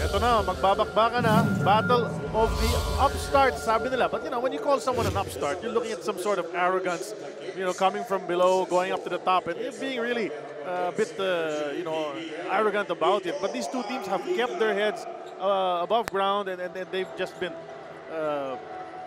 Ito na, magbabakbaka na. Battle of the upstart, sabi nila. But you know, when you call someone an upstart, you're looking at some sort of arrogance, you know, coming from below, going up to the top, and being really a bit, you know, arrogant about it. But these two teams have kept their heads above ground, and they've just been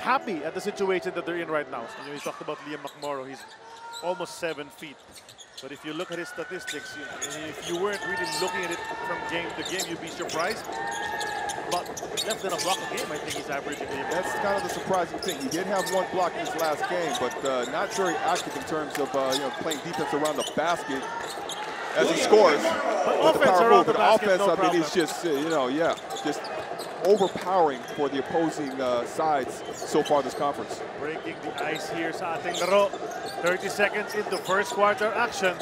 happy at the situation that they're in right now. So, you know, you talked about Liam McMorrow. He's almost 7 feet. But if you look at his statistics, if you weren't really looking at it from game to game, you'd be surprised. About less than a block a game, I think he's averaging. That's kind of the surprising thing. He did have 1 block in his last game, but not very active in terms of you know, playing defense around the basket as he scores. But offense around the basket, offense, no I mean, he's just you know, yeah, just overpowering for the opposing sides so far this conference. Breaking the ice here sa ating laro. 30 seconds into first quarter action.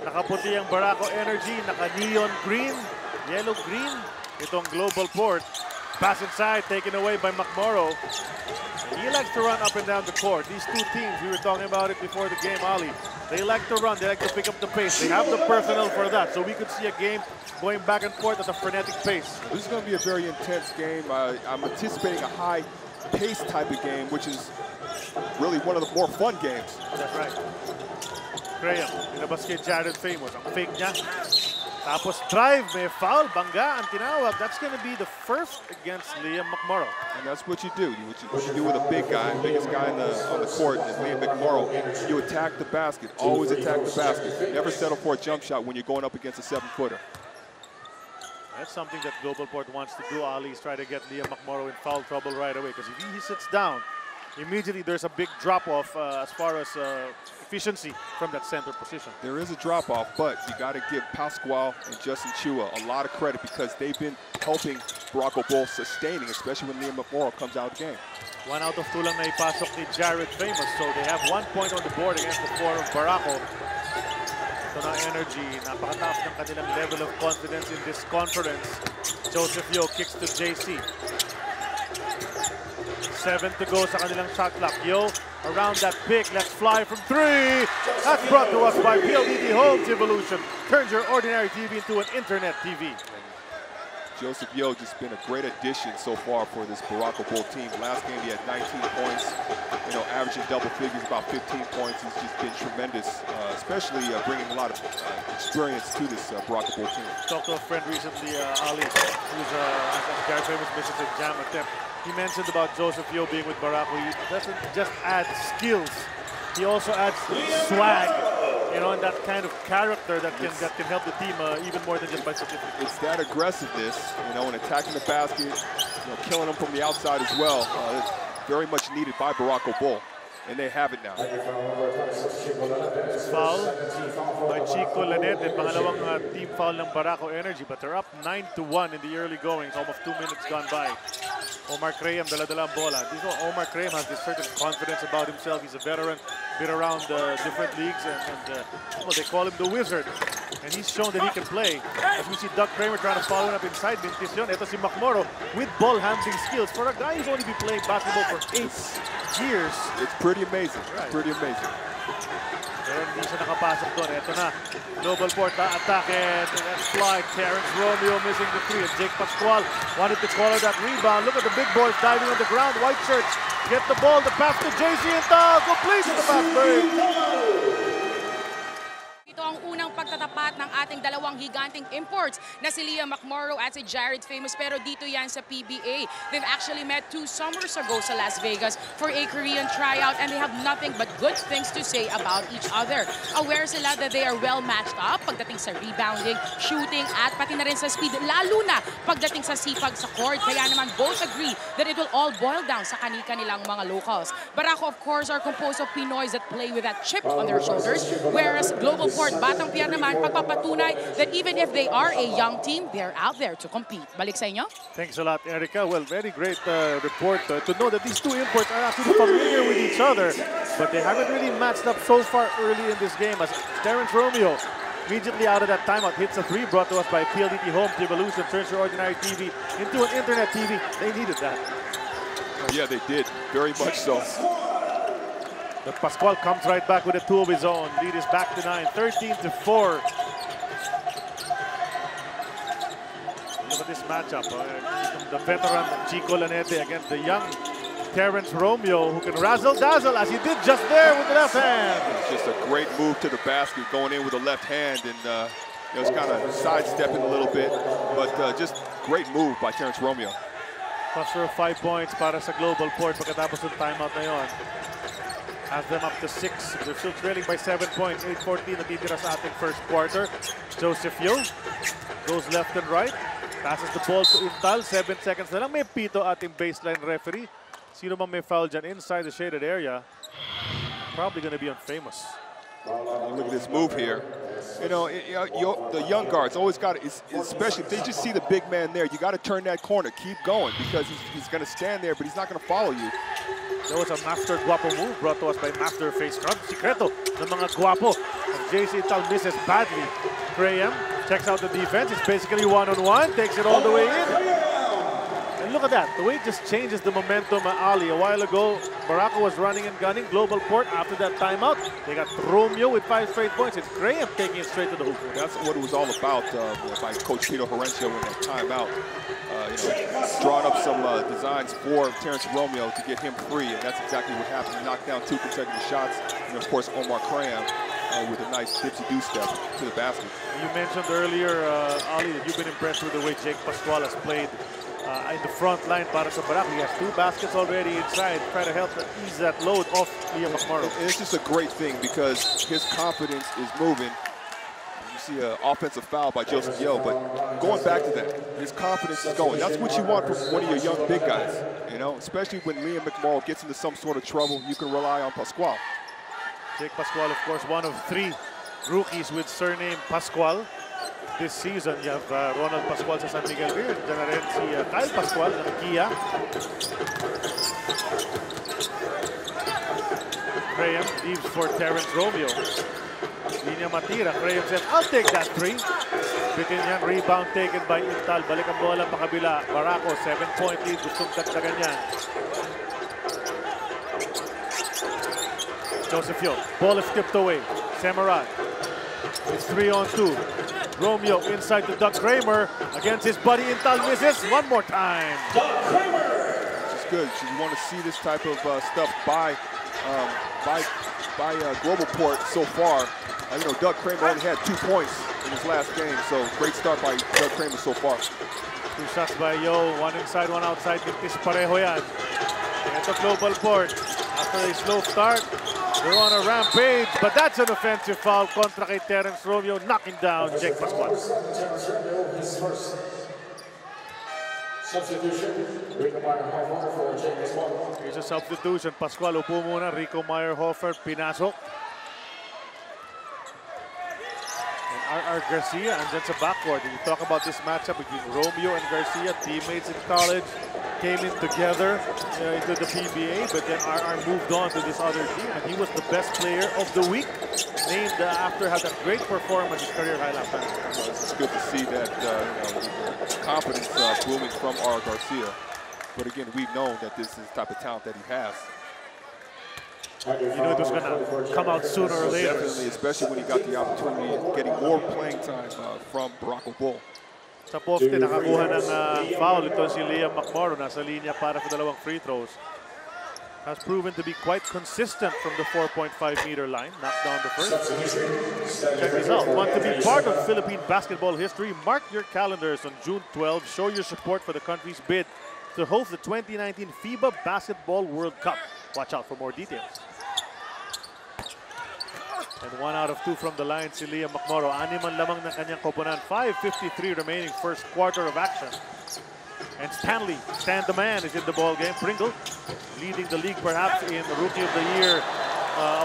Nakaputi ang Barako Energy, naka-neon green, yellow-green. Itong GlobalPort. Pass inside, taken away by McMorrow. And he likes to run up and down the court. These two teams, we were talking about it before the game, Ali. They like to run, they like to pick up the pace. They have the personnel for that. So we could see a game going back and forth at a frenetic pace. This is going to be a very intense game. I'm anticipating a high-pace type of game, which is really one of the more fun games. That's right. Graham, inabas kay Jared Famous. Ang fake niya. Tapos drive, may foul, bangga ang tinawag. That's going to be the first against Liam McMorrow. And that's what you do. What you do with a big guy, biggest guy on the court is Liam McMorrow. You attack the basket, always attack the basket. Never settle for a jump shot when you're going up against a 7-footer. That's something that GlobalPort wants to do, Ali, is try to get Liam McMorrow in foul trouble right away. Because if he sits down, immediately there's a big drop-off as far as efficiency from that center position. There is a drop-off, but you got to give Pascual and Justin Chua a lot of credit because they've been helping Barako Bull sustaining, especially when Liam McMorrow comes out of the game. 1 out of 2 lang na ipasok ni Jared Famous, so they have 1 point on the board against the 4 of Barako. Ito na Energy, napakataas ng kanilang level of confidence in this conference. Joseph Yo kicks to JC. 7 to go sa kanilang shot clock. Yo, around that pick, let's fly from 3. That's brought to us by PLDT Homes Evolution. Turns your ordinary TV into an internet TV. Joseph Yo just been a great addition so far for this Barako Bull team. Last game he had 19 points, you know, averaging double figures, about 15 points. He's just been tremendous, especially bringing a lot of experience to this Barako Bull team. Talked to a friend recently, Ali, who's Gary Famous misses a jam attempt. He mentioned about Joseph Yo being with Barako. He doesn't just add skills, he also adds swag, you know, and that kind of character that can help the team even more than just by certificate. It's that aggressiveness, you know, and attacking the basket, you know, killing them from the outside as well. It's very much needed by Barako Bull, and they have it now. Foul by Chico Lanete, pangalawang team foul ng Barako Energy, but they're up 9-1 in the early goings, almost 2 minutes gone by. Omar Crayam, dala-dala ang bola. Omar Crayam has this certain confidence about himself. He's a veteran, been around different leagues, and well, they call him the Wizard. And he's shown that he can play. As we see Doug Kramer trying to follow up inside, Mintis yun. Ito si McMorrow with ball handling skills. For a guy who's only been playing basketball for 8 years. It's pretty amazing. Right. It's pretty amazing. Pero hindi siya nakapasok doon. Ito na. GlobalPort attack and that's fly. Terrence Romeo missing the 3. Jake Pascual wanted to collar that rebound. Look at the big boys diving on the ground. White shirts get the ball. The pass to JC and complete the pass break. Ito ang unang pagtatapat ng ating dalawang higanting imports na si Liam McMorrow at si Jared Famous, pero dito yan sa PBA. They've actually met 2 summers ago sa Las Vegas for a Korean tryout and they have nothing but good things to say about each other. Aware sila that they are well matched up pagdating sa rebounding, shooting at pati na rin sa speed, lalo na pagdating sa sipag sa court. Kaya naman both agree that it will all boil down sa kanilang mga locals. Barako of course are composed of Pinoys that play with that chip on their shoulders, whereas GlobalPort Batang Pier naman pagpapatunay that even if they are a young team, they're out there to compete. Balik sa inyo. Thanks a lot, Erica. Well, very great report to know that these 2 imports are actually familiar with each other, but they haven't really matched up so far early in this game as Terrence Romeo immediately out of that timeout hits a 3 brought to us by PLDT Homes Evolution. Turns your ordinary TV into an internet TV. They needed that. Oh, yeah, they did. Very much so. But Pascual comes right back with a 2 of his own. Lead is back to 9, 13-4. this matchup. The veteran Chico Lanete against the young Terrence Romeo, who can razzle-dazzle as he did just there with the left hand. It's just a great move to the basket, going in with the left hand, and it was kind of sidestepping a little bit, but just great move by Terrence Romeo. Cluster of 5 points para sa GlobalPort pagkatapos ng timeout na yon. Has them up to 6. They're still trailing by 7 points. 8:14 natitira sa ating first quarter. Joseph Yo goes left and right. Passes the ball to Intal. 7 seconds na lang. May pito ating baseline referee. Sino man may foul dyan inside the shaded area, probably going to be on Famous. Look at this move here. You know, the young guards always got to, especially if they just see the big man there, you got to turn that corner, keep going, because he's going to stand there, but he's not going to follow you. There was a Master Guapo move brought to us by Master Face Scrub. Sikreto ng mga Guapo. And JC Tal misses badly. Graham checks out the defense. It's basically one-on-one, takes it all the way in. And look at that, the way it just changes the momentum. Ali, a while ago, Barako was running and gunning. GlobalPort, after that timeout, they got Romeo with 5 straight points. It's Graham taking it straight to the hoop. That's what it was all about by Coach Peter Horencio in that timeout. Drawing up some designs for Terrence Romeo to get him free, and that's exactly what happened. He knocked down 2 consecutive shots, and of course, Omar Cram with a nice dipsy-do step to the basket. You mentioned earlier, Ali, that you've been impressed with the way Jake Pascual has played in the front line para sa Barako. He has 2 baskets already inside, trying to help ease that load off Liam McMorrow. It's just a great thing because his confidence is moving. You see an offensive foul by Joseph Yo, but going back to that, his confidence is going. That's what you want from one of your young big guys, you know, especially when Liam McMorrow gets into some sort of trouble, you can rely on Pascual. Jake Pascual, of course, one of 3 rookies with surname Pascual. This season, you have Ronald Pascual sa San Miguel Beer. Diyan na rin si Kyle Pascual ng Kia. Graham leaves for Terrence Romeo. Linya matira. Graham says, I'll take that 3. Bitin yan. Rebound taken by Intal. Balik ang bola pa kabila. Barako, 7-point lead. Gustong dagdagan yan. Joseph Yo. Ball is tipped away. Semerad. It's 3-on-2. Romeo inside to Doug Kramer against his buddy Intal, misses one more time. Which is good. You want to see this type of stuff by GlobalPort so far. You know, Doug Kramer only had 2 points in his last game, so great start by Doug Kramer so far. 2 shots by Yo, 1 inside, 1 outside. Mintis pareho yan. Ito GlobalPort. After a slow start, they're on a rampage, but that's an offensive foul kontra kay Terrence Romeo, knocking down Jake Pascual. Here's a substitution. Pascual upo muna. Rico Meyerhofer pinasok. And R.R. Garcia andyan sa backcourt. You talk about this matchup between Romeo and Garcia, teammates in college, came in together into the PBA, but then R.R. moved on to this other team, and he was the best player of the week, named after had a great performance in career high last time. It's good to see that confidence blooming from R. Garcia. But again, we've known that this is the type of talent that he has. You know it was going to come out sooner or later. Definitely, especially when he got the opportunity of getting more playing time from Barako Bull. Sa poste, nakakuha ng foul ito si Liam McMorrow. Nasa linya para sa 2 free throws. Has proven to be quite consistent from the 4.5-meter line. Knocked down the first. Check this out. Want to be part of Philippine basketball history? Mark your calendars on June 12. Show your support for the country's bid to host the 2019 FIBA Basketball World Cup. Watch out for more details. And 1 out of 2 from the line si Liam McMorrow. 6 man lamang ng kanyang koponan. 5:53 remaining first quarter of action. And Stanley, Stan the Man, is in the ball game. Pringle leading the league perhaps in the Rookie of the Year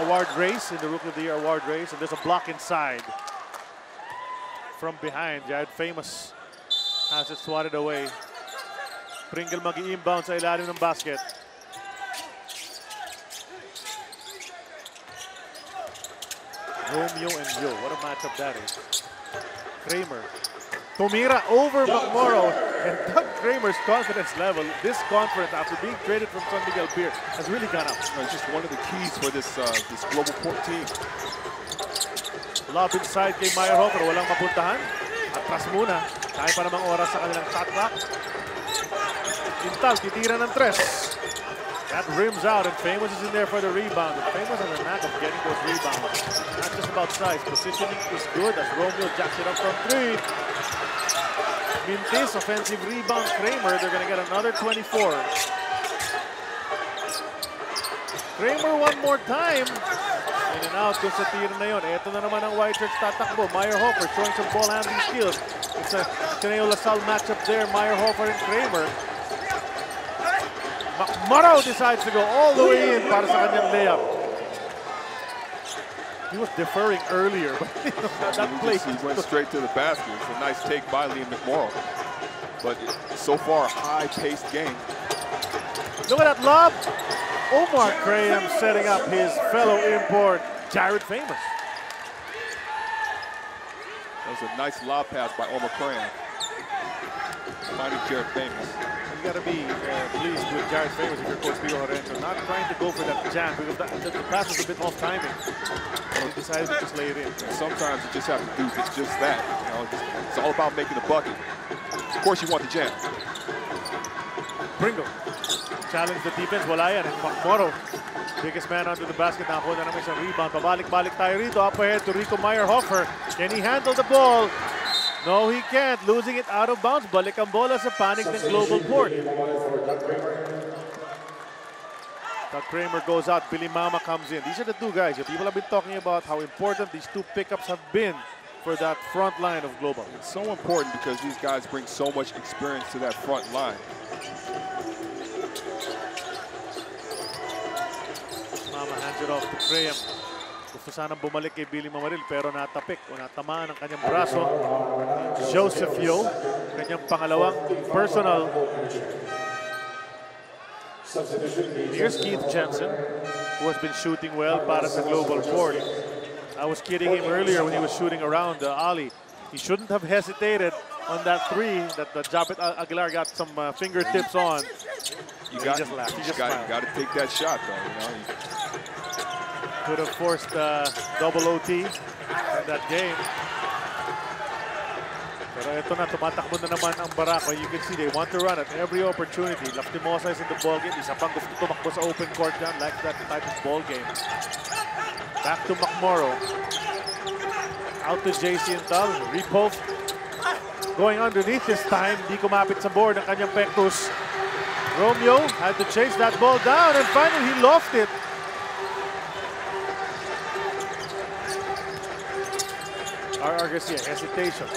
award race. And there's a block inside. From behind, Jared Famous has it swatted away. Pringle mag-i-inbound sa ilalim ng basket. Romeo and Yo, what a matchup that is. Kramer, Tomira over McMorrow, and Doug Kramer's confidence level this conference after being traded from San Miguel Beer has really gone up. It's just one of the keys for this GlobalPort team. Lob inside kay Meyerhofer, walang mapuntahan. Atras muna. Kaya pa namang oras sa kanilang shot clock. Intal, titira ng 3. That rims out, and Famous is in there for the rebound. And Famous has a knack of getting those rebounds. Not just about size. Positioning is good as Romeo jacks it up from 3. Mintis, offensive rebound. Kramer, they're going to get another 24. Kramer one more time. In and out kung sa tira na yun. Ito na naman ang White Shirts tatakbo. Meyerhofer showing some ball handling skills. It's a Caneo Lasal matchup there. Meyerhofer and Kramer. McMurrow decides to go all the way in para sa kanyang layup. He was deferring earlier, but that play. He went straight to the basket. It's a nice take by Liam McMorrow. But so far, high-paced game. Look at that lob. Omar Graham setting up his fellow import, Jared Famous. That was a nice lob pass by Omar Graham. Finding Jared Famous. You got to be pleased with Jared Famous if you're Coach Pio Lorenzo. Not trying to go for that jam because the pass was a bit off timing. And he decided to just lay it in. And sometimes you just have to do just that. You know, it's all about making the bucket. Of course, you want the jam. Pringle. Challenge the defense. Wala yan. And McMorrow, biggest man under the basket. Nakakuha na naman isang rebound. Pabalik-balik tayo rito. Up ahead to Rico Meyerhofer. Can he handle the ball? No, he can't. Losing it out of bounds. Balik ang bola sa panig ng GlobalPort. Doug Kramer goes out. Billy Mama comes in. These are the two guys. People have been talking about how important these two pickups have been for that front line of Global. It's so important because these guys bring so much experience to that front line. Mama hands it off to Graham. Gusto sanang bumalik kay Billy Mamaril pero natapik o natamaan ang kanyang braso. Joseph Yo, kanyang pangalawang personal. Here's Keith Jensen, who has been shooting well para sa GlobalPort. I was kidding him earlier when he was shooting around Ali. He shouldn't have hesitated on that 3 that the Japet Aguilar got some fingertips on. You got to take that shot, though. You know? Could have forced double OT in that game. Pero ito na, tumatakbo na naman ang Barako. You can see they want to run at every opportunity. Laftimosa is in the ball game. Isa pang gusto tumakbo sa open court dyan. Like that type of ball game. Back to McMorrow. Out to JC Intal. Repove. Going underneath this time. Di kumapit sa board ang kanyang Pectus. Romeo had to chase that ball down and finally he lofted it. R.R. Garcia, hesitation.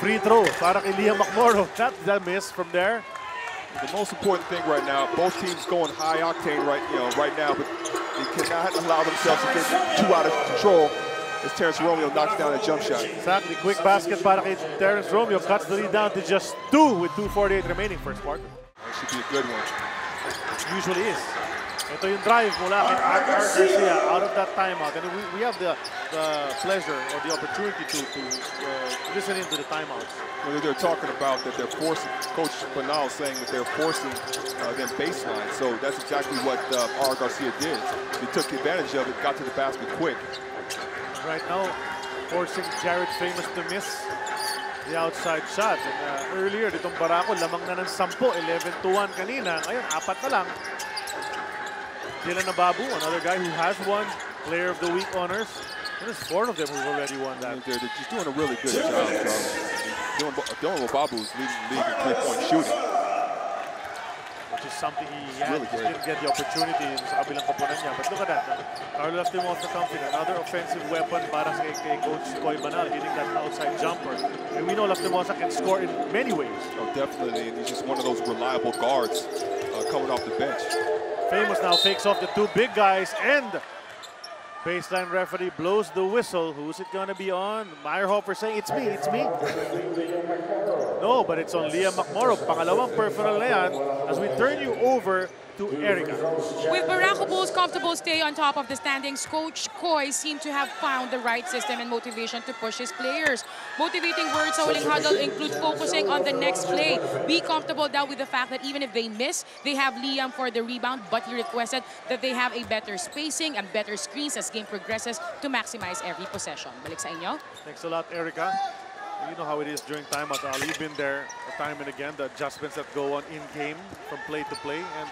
Free throw para kay Liam McMorrow. That's the miss from there. The most important thing right now, both teams going high octane right now, but they cannot allow themselves to get too out of control as Terrence Romeo knocks down a jump shot. Exactly. Quick basket para kay Terrence Romeo. Cuts the lead down to just 2 with 2:48 remaining first quarter. That should be a good one. Usually is. Ito yung drive mula kay R.R. Garcia out of that timeout. And we have the pleasure or the opportunity to listen into the timeouts. Well, they're talking about that they're forcing, Coach Banal saying that they're forcing them baseline. So that's exactly what R.R. Garcia did. He took advantage of it, got to the basket quick. Right now, forcing Jared Famous to miss the outside shot. And earlier, ditong Barako, lamang na ng 10, 11-1 kanina. Ngayon, 4 na lang. Dylan Nababu, another guy who has won Player of the Week honors. There's 4 of them who've already won that. They're just doing a really good job. Dylan Nababu is leading the league in three-point shooting. Which is something he really didn't get the opportunity sa kabilang koponan niya. But look at that. Carlo Laftimosa comes in, another offensive weapon para kay Coach Koy Banal, hitting that outside jumper. And we know Laftimosa can score in many ways. Oh, definitely. And he's just one of those reliable guards coming off the bench. Famous now fakes off the 2 big guys, and baseline referee blows the whistle. Who's it going to be on? Meyerhofer saying, it's me, it's me. No, but it's on Liam McMorrow. Pangalawang personal na yan as we turn you over to Erica. With Barako Bulls comfortable stay on top of the standings, Coach Koy seemed to have found the right system and motivation to push his players. Motivating words sa huling huddle include focusing on the next play. Be comfortable down with the fact that even if they miss, they have Liam for the rebound, but he requested that they have a better spacing and better screens as game progresses to maximize every possession. Balik sa inyo. Thanks a lot, Erica. You know how it is during timeout, Ali. You've been there time and again, the adjustments that go on in-game from play to play. And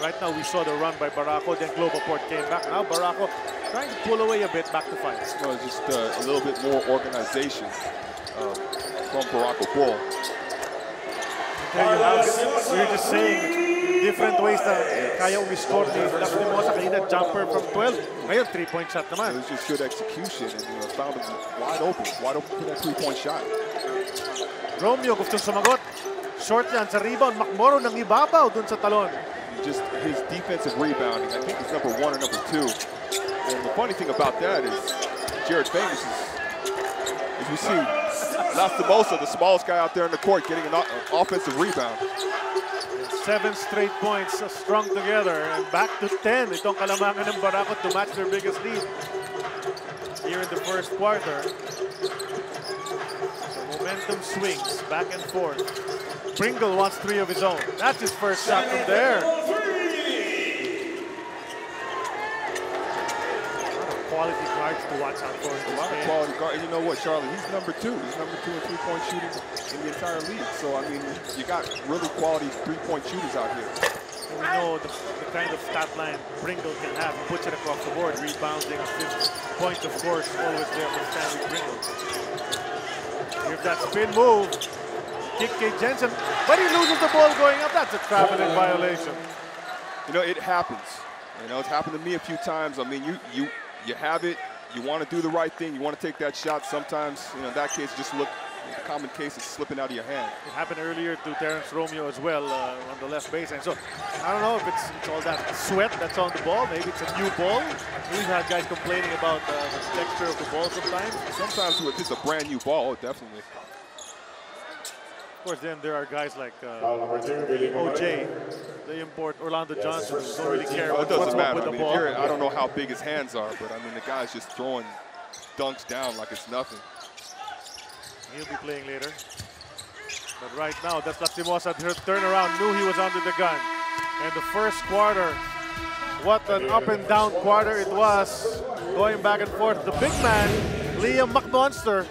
right now we saw the run by Barako, then GlobalPort came back. Now Barako trying to pull away a bit back to 5. Well, just a little bit more organization from Barako Bull. There you have it. We were just saying different ways na kaya umiscore ni Lastimosa. Kanina jumper from 12. Ngayon, 3-point shot naman. It was just good execution and found him wide open for that 3-point shot. Romeo gustong sumagot. Short yan sa rebound. Macmoro nang ibabaw dun sa talon. Just his defensive rebounding, I think it's number 1 or number 2. And the funny thing about that is Jared Famous is, as we see, Lastimosa, the smallest guy out there in the court, getting an offensive rebound. 7 straight points strung together and back to 10. Itong kalamangan ng Barako to match their biggest lead here in the first quarter. So momentum swings back and forth. Pringle wants 3 of his own. That's his first shot from there. Quality guards to watch out for in this game. Quality guard, and you know what, Charlie? He's number 2. He's number 2 in 3-point shooting in the entire league. So I mean, you got really quality 3-point shooters out here. We know the kind of stat line Pringle can have. He puts it across the board, rebounding, assist, points, of course, always there for Stanley Pringle. Here's that spin move. Kick K. Jensen, but he loses the ball going up. That's a traveling violation. You know, it happens. You know, it's happened to me a few times. I mean, you have it, you want to do the right thing, you want to take that shot. Sometimes, you know, in that case, just look, the common case is slipping out of your hand. It happened earlier to Terrence Romeo as well on the left baseline. So, I don't know if it's all that sweat that's on the ball. Maybe it's a new ball. We've had guys complaining about the texture of the ball sometimes. Sometimes if it's a brand new ball, definitely. Of course, then there are guys like OJ, they import Orlando Johnson, who don't really care what's up with the ball. I don't know how big his hands are, but I mean, the guy's just throwing dunks down like it's nothing. He'll be playing later. But right now, that's Lastimosa. Her turnaround, knew he was under the gun. And the first quarter, what an up and down quarter it was. Going back and forth. The big man, Liam McMonster,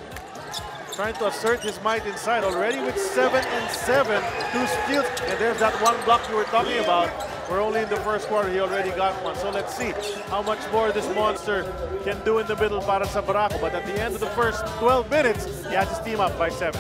trying to assert his might inside, already with 7 and 7, 2 steals, and there's that one block we were talking about. We're only in the first quarter, he already got one. So let's see how much more this monster can do in the middle para sa Barako. But at the end of the first 12 minutes, he has his team up by 7.